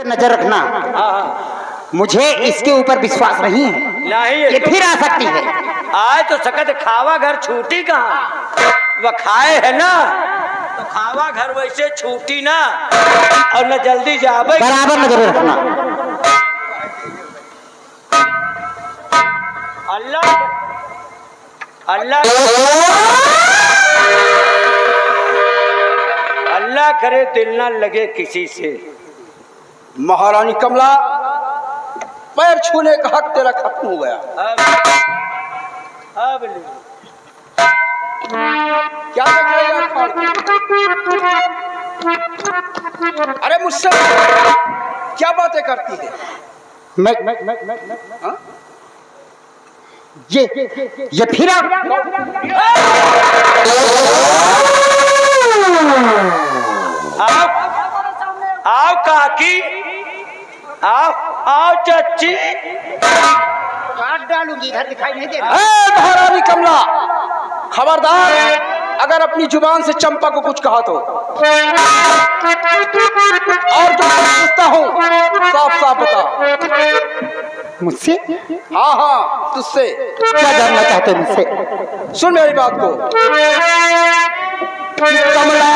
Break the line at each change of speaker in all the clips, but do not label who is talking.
नजर रखना। मुझे इसके ऊपर विश्वास नहीं है।
नहीं
ये फिर आ सकती है।
आज तो सकत खावा घर छूटी कहाँ, वह खाए है ना तो खावा घर वैसे छूटी ना, और न जल्दी जावे।
बराबर नजर रखना।
अल्लाह अल्लाह अल्लाह करे दिल ना लगे किसी से।
महारानी कमला, पैर छूने का हक तेरा खत्म हो गया।
अब
क्या देख रही है अखाड़ की? अरे मुझसे क्या बातें करती है?
मैं
हाँ?
ये फिर
आओ काकी, आओ आओ चाची।
काट डालूंगी, इधर दिखाई नहीं दे रहा।
महारानी कमला, खबरदार अगर अपनी जुबान से चंपा को कुछ कहा तो, और जो पूछता हूँ साफ साफ बता।
मुझसे?
हाँ हाँ, तुझसे।
क्या जानना चाहते हैं मुझसे?
सुन मेरी बात को। कमला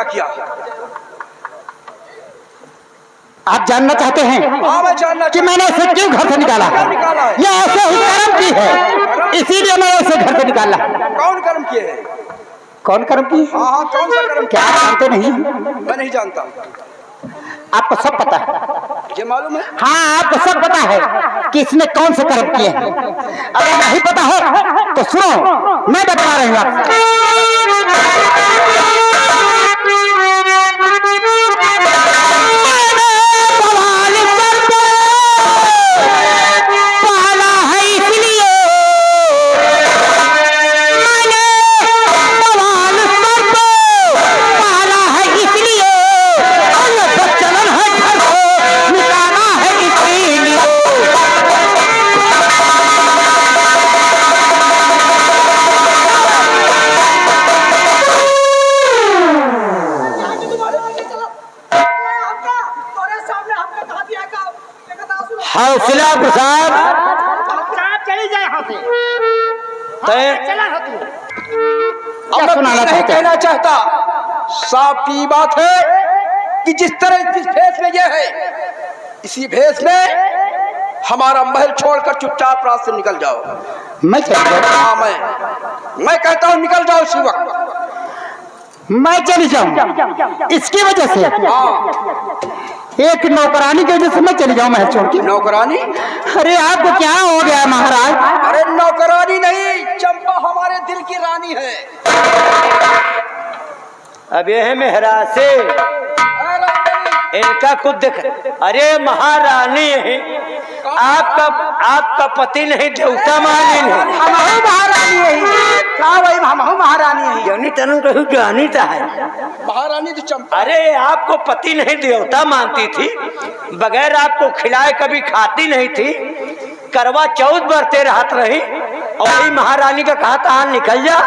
किया?
आप जानना चाहते हैं?
हाँ, मैं जानना
कि मैंने इसे क्यों घर से निकाला है? ये ऐसे ही कर्म की है, इसीलिए मैंने इसे घर से निकाला।
कौन कर्म किए है?
कौन कर्म की?
हाँ हाँ, कौन सा कर्म?
क्या आप जानते नहीं?
मैं नहीं जानता।
आपको सब पता है?
ये मालूम है?
हाँ, आपको सब पता है कि इसने कौन से कर्म किए हैं। अगर नहीं पता है तो सुनो, मैं बता रही हूँ आपको। हौसला प्रसाद,
चली जाए यहाँ से। चला हो तू।
अब मैं
सुनाना
नहीं
चाहते हैं?
कहना चाहता। साफ की बात है कि जिस तरह जिस भेष में ये है, इसी भेष में हमारा महल छोड़कर चुपचाप रात से निकल जाओ।
मैं चली जाऊँ?
हाँ, मैं कहता हूँ निकल जाओ इसी वक्त।
मैं चली जाऊँ इसकी वजह से?
हाँ,
एक नौकरानी की वजह से मैं चली जाऊँ महल छोड़ के?
नौकरानी?
अरे आपको क्या हो गया महाराज?
अरे नौकरानी नहीं, चंपा हमारे दिल की रानी है।
अब यह है मेहरा से इनका खुद देख। अरे महारानी है, आपका पति नहीं, देवता मालिन है।
हमहू महारानी है। क्या भाई, हमहू महारानी है।
जौनी तनु कहूँ जानी था है।
महारानी तो चंपा।
अरे आपको पति नहीं, देवता मानती थी, बगैर आपको खिलाए कभी खाती नहीं थी, करवा चौथ बरते रहत रही, और वही महारानी का कहा था निकल जा।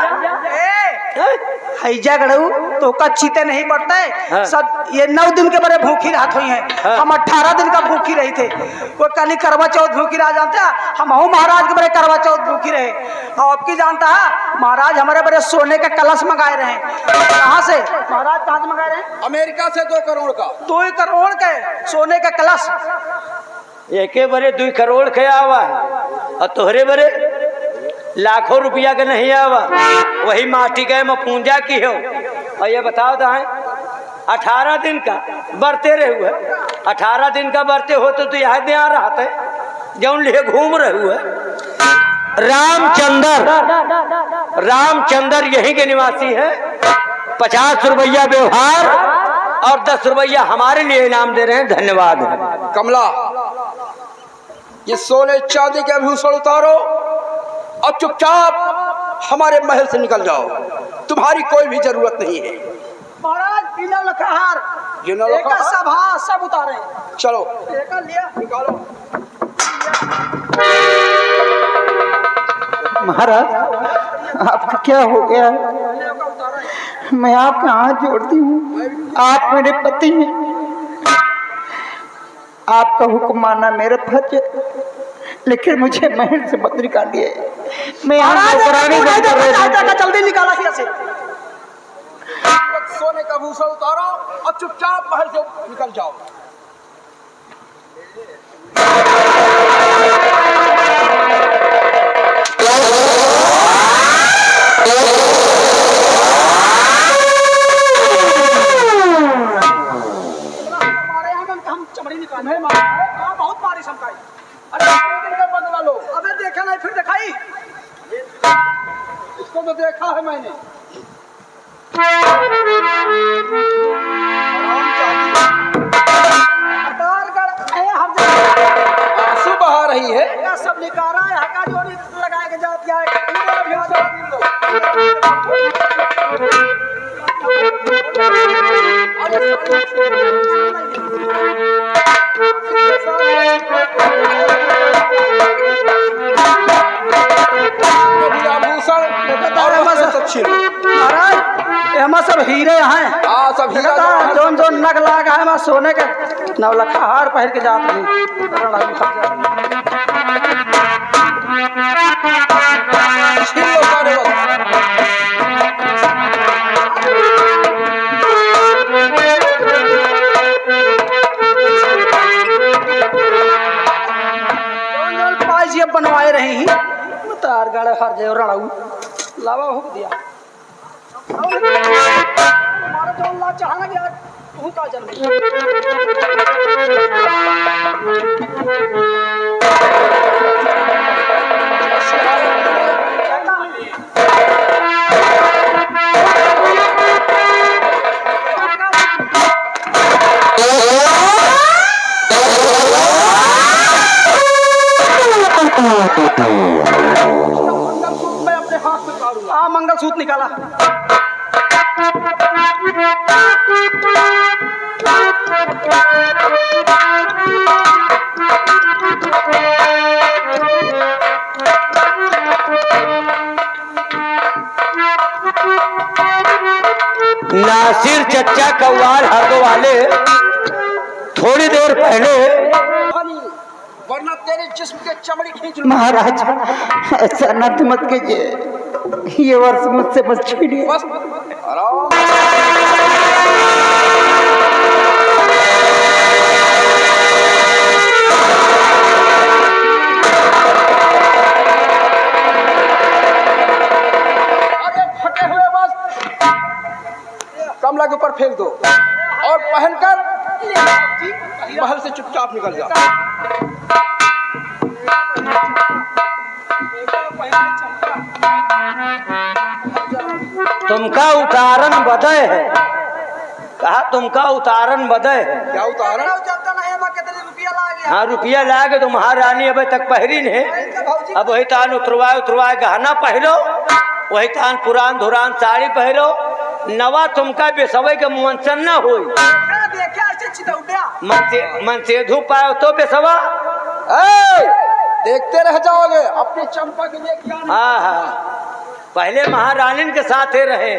हैजा गड़ू तो का चीते नहीं पड़ता है।
हाँ।
सब ये 9 दिन के बड़े भूखी रात हुई है।
हाँ।
हम 18 दिन का भूखी रही थे। वो कल करवा चौथ भूखी रह जानते हैं। हम महाराज के बड़े करवा चौथ भूखी रहे। और अब की जानता है, महाराज हमारे बड़े सोने के कलश मंगाए रहे। कहाँ से महाराज, कहाँ से मंगाए रहे?
अमेरिका से 2 करोड़ का।
2 करोड़ के सोने का कलश।
एके बरे 2 करोड़ के आवा है, और तोहरे बरे लाखों रुपया के नहीं आवा। वही माटी के में पूंजा की हो। और ये बताओ तो है 18 दिन का बरते रहे हुए, 18 दिन का बरते हो तो यहाँ दे आ रहा था जौन लिए घूम रहे हुए। रामचंद्र यहीं के निवासी है। 50 रुपया व्यवहार और 10 रुपया हमारे लिए इनाम दे रहे हैं। धन्यवाद।
कमला, ये सोने चांदी के आभूषण उतारो और चुपचाप हमारे महल से निकल जाओ। तुम्हारी कोई भी जरूरत नहीं है।
महाराज बिना लखाहार
बिना
एक
लखाहार?
सब हाँ सब उतारे।
चलो
एक लिया
निकालो।
महाराज, आपका क्या हो गया? मैं आपका हाथ जोड़ती हूँ, आप मेरे पति हैं। आपका हुक्म मानना मेरा फर्ज है, लेकिन मुझे महल से मत निकालिए। मैं
जल्दी निकाला यहाँ से।
सोने का आभूषण उतारो और चुपचाप महल से निकल जाओ।
बहुत मारी समकाई। अरे बदला लो। अबे देखा नहीं फिर दिखाई।
इसको तो देखा है मैंने। आंसू बहा रही है।
क्या सब निकारा है, हका जोड़ी लगा के जाती है। महाराज एमा सब हीरे हैं।
हाँ, सब हीरा
जोन जोन नग लाग है मैं सोने के नवलखा हार पहन के जात रही।
छीन लो सारे वक्त।
जोन जोन पाइस ये बनवाए रही ही तार गाड़े हर जे रणाऊ लावा हुक दिया। हमारा जो अल्लाह चाहना कि तू का जन्म मैं अपने हाथ में काटूंगा। मंगलसूत्र निकाला।
नासिर चच्चा कव्वाल हरदो वाले थोड़ी देर पहले
वरना तेरे जिस्म के चमड़ी खींच लूं।
महाराज, ऐसा नर्थ मत कीजिए। ये वर्ष मुझसे मत छीनिए।
बस आराम। अरे फटे हुए बस कमला के ऊपर फेंक दो और पहनकर महल से चुपचाप निकल जाओ।
तुमका उतारन बदय है। कहा तुमका उतारन बदय है।
क्या उतारण?
चलता नहीं है कितने रुपया ला गया।
हाँ, रुपया ला के तो महारानी अभी तक पहरी ने। अब वही तान उतरवाए गहना पहरो, वही तान पुरान धुरान साड़ी पहरो। नवा तुमका बेसवे के मुंसन न हो। मन से धू पाओ तो बेसवा।
देखते रह जाओगे अपनी चंपा के लिए क्या?
हाँ हाँ, पहले महारानी के साथ रहे।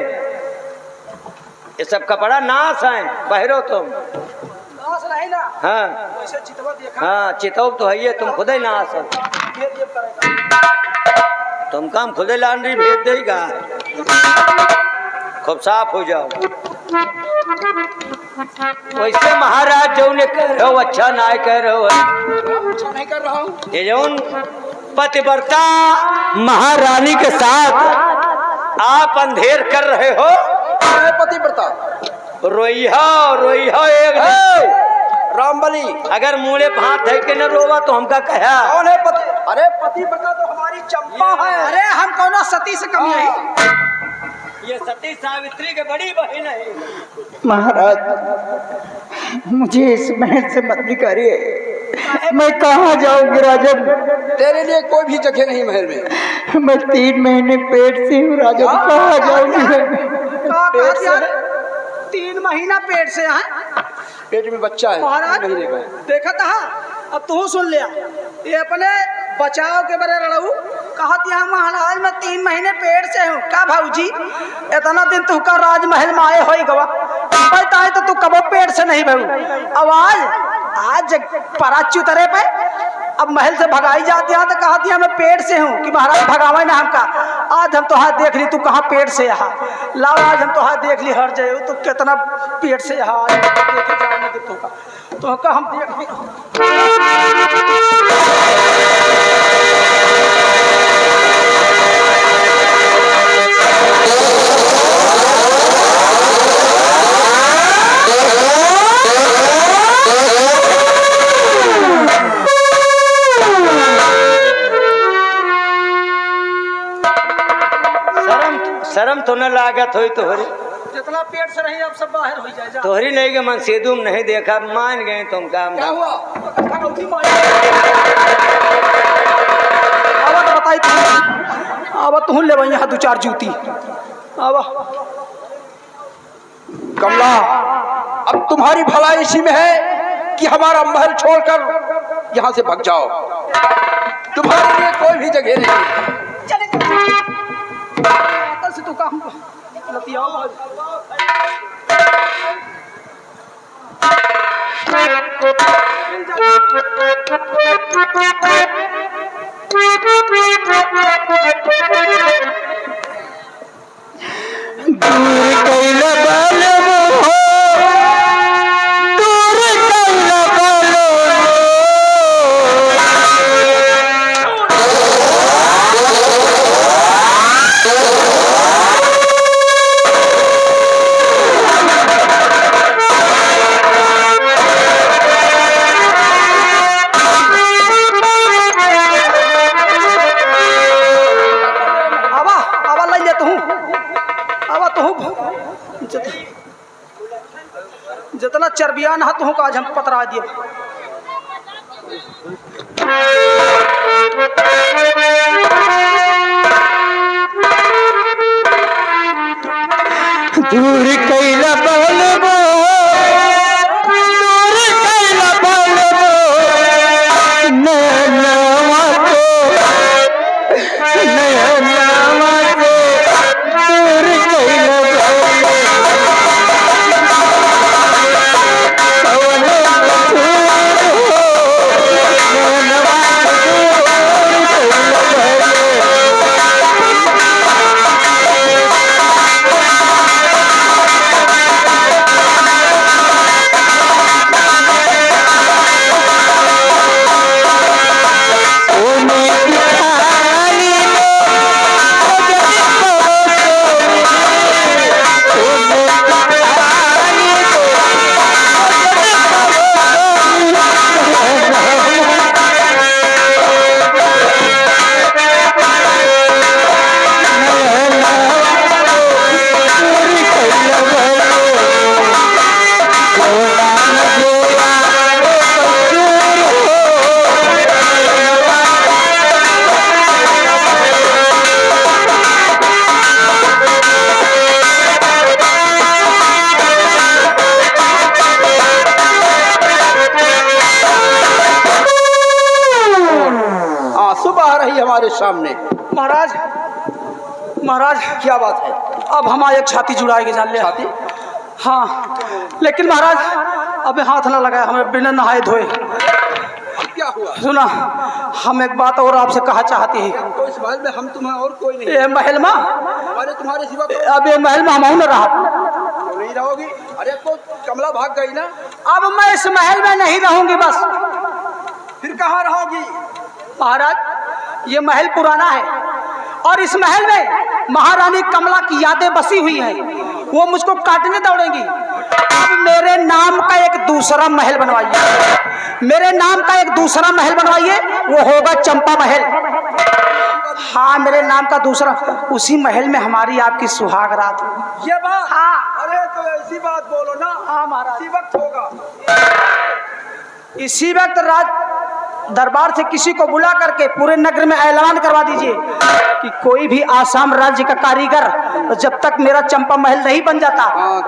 ये सब कपड़ा नाश है, पहरो तुम।
नाश नहीं ना।
हाँ
वैसे चितवा देखा।
हाँ, चितौ तो है, तुम खुद ही नाश हो। तुम काम खुद ही लॉन्ड्री भेज देगा। खूब साफ हो जाओ। वैसे महाराज जो ने कह रहे हो अच्छा ना कह रहे हो।
अच्छा नहीं कर रहा हूँ।
ये जौन पतिव्रता महारानी के साथ आप अंधेर कर रहे हो।
पतिव्रता
रोइहा एक
रामबली।
अगर मुँह पे हाथ धर के न रोवा तो हमका कहा।
कौन है पति? अरे पतिव्रता तो हमारी चंपा है।
अरे हम कौन सती से कमी है?
ये सती सावित्री के बड़ी बहन है।
महाराज, मुझे इस महल से मत निकालिए। मैं कहाँ जाऊंगी राजन?
तेरे लिए कोई भी जगह नहीं महल में।
मैं 3 महीने पेट से हूँ राजन, कहाँ जाऊंगी मैं?
पेट से?
3 महीना पेट से है।
पेट में बच्चा है।
महाराज
महीने का है।
देखा था, अब तू सुन लिया। ये अपने बचाव के बारे लड़ू कहत यहाँ महाराज मैं 3 महीने पेट से हूँ। का भाऊजी इतना दिन तू का राजमहल में आए हो गवा बताए तो तू कबो पेट से नहीं भाऊ। अब आज पराचू तरह पे अब महल से भगाई जाती है तो कहती है मैं पेट से हूँ कि महाराज भगावे ना हमका। आज हम तो हाथ देख ली तू कहाँ पेट से यहाँ लाओ। आज हम तो हाथ देख ली हर जगह तू कितना पेट से यहाँ तो हम देख ली।
शर्म तो न लागत होई तोहरी।
जितना पेट से रही अब सब बाहर हो जाए।
तोहरी नहीं के मन सेदुम नहीं देखा मान गए तुम काम।
क्या हुआ?
अब बताई अब तू ले वही यहाँ 2-4 जूती। अब
कमला, अब तुम्हारी भलाई इसी में है कि हमारा महल छोड़कर यहाँ से भाग जाओ। तुम्हारे लिए कोई भी जगह नहीं है।
से तू काम लतियाओ जितना चर्बियान हाथ हो आज हम पतरा दिए।
दूर कैला बोलबो, दूर कैला बोलबो, नैनवा को, नैनवा को, दूर कैला बोलबो, कौनो दूर हो, नैनवा को, दूर कैला
हमारे सामने।
महाराज, महाराज
क्या बात है?
अब हम एक छाती जुड़ाएंगे जान ले।
छाती?
हाँ, लेकिन महाराज अबे हाथ ना लगाए हमें बिना नहाए धोए।
क्या हुआ?
सुना, हम एक बात और आपसे कहा चाहती है।
तो इस महल में हम तुम्हें और कोई नहीं।
ये महल में
हमारे तुम्हारे सिवा
अब ये महल में हम न रहा।
नहीं रहोगी? अरे तो कमला भाग गई ना।
अब मैं इस महल में नहीं रहूंगी बस।
फिर कहाँ रहोगी?
महाराज, ये महल पुराना है और इस महल में महारानी कमला की यादें बसी हुई हैं। वो मुझको काटने दौड़ेंगी अब मेरे नाम का एक दूसरा महल बनवाइए, मेरे नाम का एक दूसरा महल बनवाइए, वो होगा चंपा महल। हाँ, मेरे नाम का दूसरा, उसी महल में हमारी आपकी सुहाग रात होगी।
ये बात?
हाँ।
अरे तो ऐसी बात बोलो ना।
हाँ महाराज।
इसी वक्त होगा।
इसी वक्त राज दरबार से किसी को बुला करके पूरे नगर में ऐलान करवा दीजिए कि कोई भी आसाम राज्य का कारीगर जब तक मेरा चंपा महल नहीं बन जाता,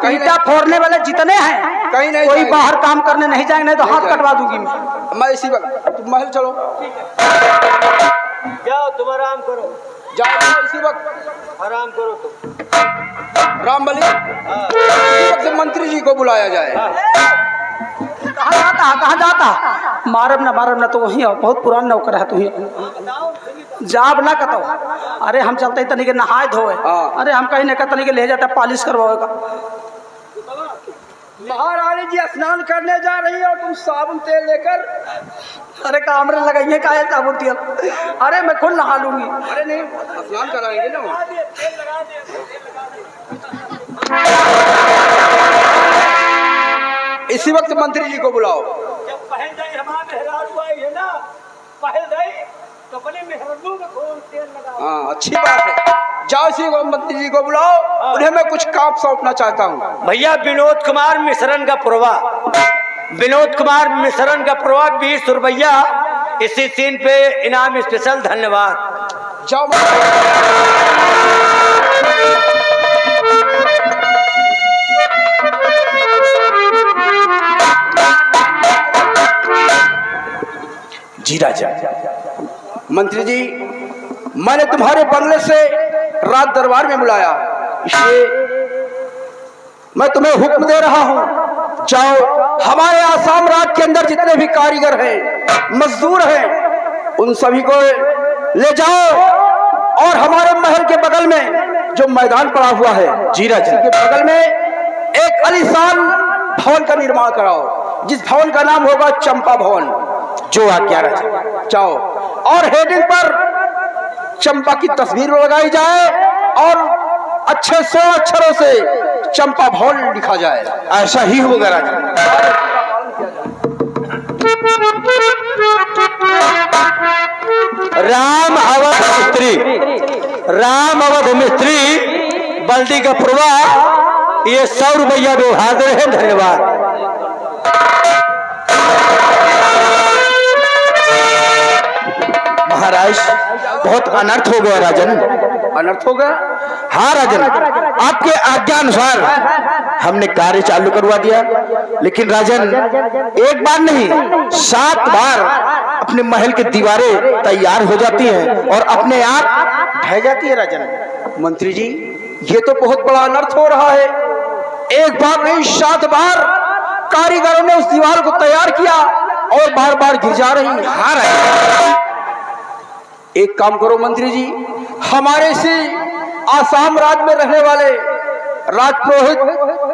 ईटा फोड़ने वाले जितने हैं
कहीं नहीं
कोई
जाएंगे।
बाहर काम करने नहीं जाएंगे, नहीं तो
नहीं
हाथ
जाएंगे।
कटवा दूंगी मैं।
मैं इसी वक्त, तुम महल चलो।
जाओ तुम आराम करो,
जाओ इसी वक्त।
आराम करो तुम।
रामबली, इसी वक्त मंत्री जी को बुलाया जाए।
कहाँ जाता, कहाँ जाता? मारब ना तो वही आओ, बहुत पुराना नौकर है तू ही जाब ना कतो। अरे हम चलते तनी के नहाए धोए।
हाँ।
अरे हम कहीं नहीं तनी के ले जाते पॉलिश करवाएगा।
महारानी जी स्नान करने जा रही है और तुम साबुन तेल लेकर।
अरे कामरे लगाइए का है साबुन तेल? अरे मैं खुद नहा लूंगी।
अरे नहीं, स्नान कराएंगे ना। इसी वक्त मंत्री जी को बुलाओ।
जब पहल जाए हमारे मेहरारू आई है ना, पहल जाए तो अपने मेहरारू में खून तेल लगाओ।
हाँ, अच्छी बात है। जाओ इसी को मंत्री जी को बुलाओ, उन्हें मैं कुछ काम सौंपना चाहता हूँ।
भैया विनोद कुमार मिश्रन का पुरवा, विनोद कुमार मिश्रन का पुरवा 20 रुपया, इसी सीन पे इनाम स्पेशल। धन्यवाद।
जाओ।
जी राजा।
मंत्री जी, मैंने तुम्हारे बंगले से रात दरबार में बुलाया, इसलिए मैं तुम्हें हुक्म दे रहा हूं, जाओ हमारे आसाम राज्य के अंदर जितने भी कारीगर हैं, मजदूर हैं, उन सभी को ले जाओ और हमारे महल के बगल में जो मैदान पड़ा हुआ है, जी राजा, के बगल में एक आलीशान भवन का निर्माण कराओ, जिस भवन का नाम होगा चंपा भवन।
जो आज्ञा राजा।
जाओ और हेडिंग पर चंपा की तस्वीर लगाई जाए और अच्छे 100 अक्षरों से चंपा भवन लिखा जाए।
ऐसा ही होगा राजा। राम अवध मिस्त्री, राम अवध मिस्त्री बल्दी का पुरवा, ये 100 रुपया व्यवहार दे रहे हैं। धन्यवाद। महाराज बहुत अनर्थ हो गया राजन।
अनर्थ हो गया?
हाँ राजन, आपके आज्ञा अनुसार हमने कार्य चालू करवा दिया, लेकिन राजन एक बार नहीं 7 बार अपने महल की दीवारें तैयार हो जाती हैं और अपने आप ढह जाती है राजन।
मंत्री जी, ये तो बहुत बड़ा अनर्थ हो रहा है। एक बार नहीं 7 बार कारीगरों ने उस दीवार को तैयार किया और बार बार गिर जा रही है।
हाँ राजन।
एक काम करो मंत्री जी, हमारे से आसाम राज्य में रहने वाले राजपुरोहित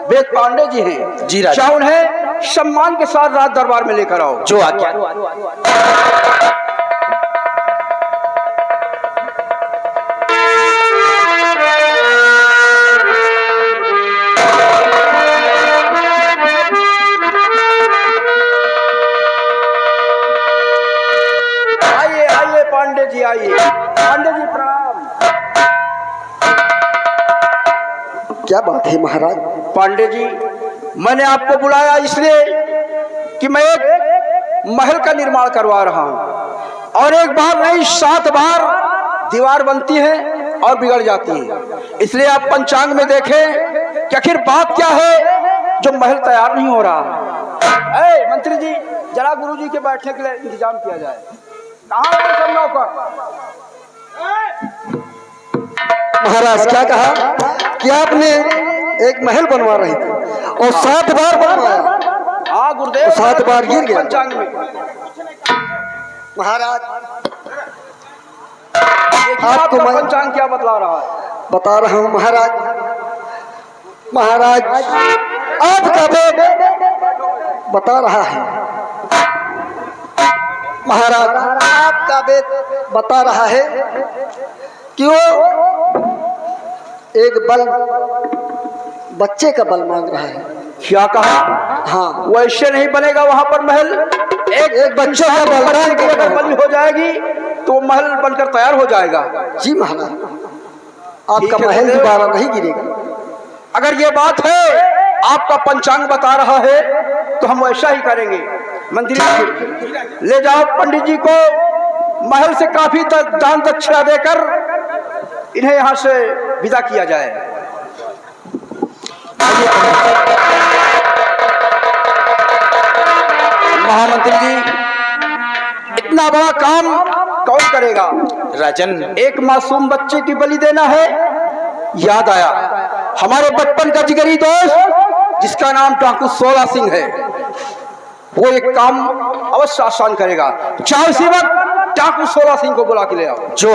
वेद पांडे जी हैं,
जी राजा।
क्या उन्हें सम्मान के साथ राज दरबार में लेकर आओ।
जो आज्ञा।
आइए आइए पांडे जी, आइए। पांडे जी प्रणाम।
क्या बात है महाराज?
पांडे जी, मैंने आपको बुलाया इसलिए कि मैं एक महल का निर्माण करवा रहा हूं और एक बार नहीं 7 बार दीवार बनती है और बिगड़ जाती है। इसलिए आप पंचांग में देखें कि आखिर बात क्या है जो महल तैयार नहीं हो रहा। मंत्री जी, जरा गुरु जी के बैठने के लिए इंतजाम किया जाए। कहाँ है सब नौकर?
महाराज क्या कहा कि आपने एक महल बनवा रहे थे और 7 बार बनवाया?
हाँ गुरुदेव,
7 बार गिर गया।
पंचांग में
महाराज
देखिए
आपको
आपका
मैं
पंचांग क्या बतला रहा है।
बता रहा हूँ महाराज। महाराज आपका वेद बता रहा है, महाराज आपका वेद बता रहा है कि वो एक बल बच्चे का बल मांग रहा है।
क्या कहा?
हाँ
वैसे नहीं बनेगा वहां पर महल।
एक बच्चे का बलिदान
की अगर बलि हो जाएगी तो महल बनकर तैयार हो जाएगा।
जी महाराज,
ठीक
आपका
है,
महल
गुरुदेव।
दोबारा नहीं गिरेगा।
अगर ये बात है, आपका पंचांग बता रहा है, तो हम वैसा ही करेंगे। मंत्री जी, ले जाओ पंडित जी को महल से काफी दान दक्षिणा देकर इन्हें यहाँ से विदा किया जाए। महामंत्री जी, इतना बड़ा काम कौन करेगा?
राजन,
एक मासूम बच्चे की बलि देना है। याद आया, हमारे बचपन का जिगरी दोस्त जिसका नाम डाकू सोला सिंह है, वो एक काम अवश्य आसान करेगा। चार इसी वक्त डाकू सोला सिंह को बुला के ले आओ।
जो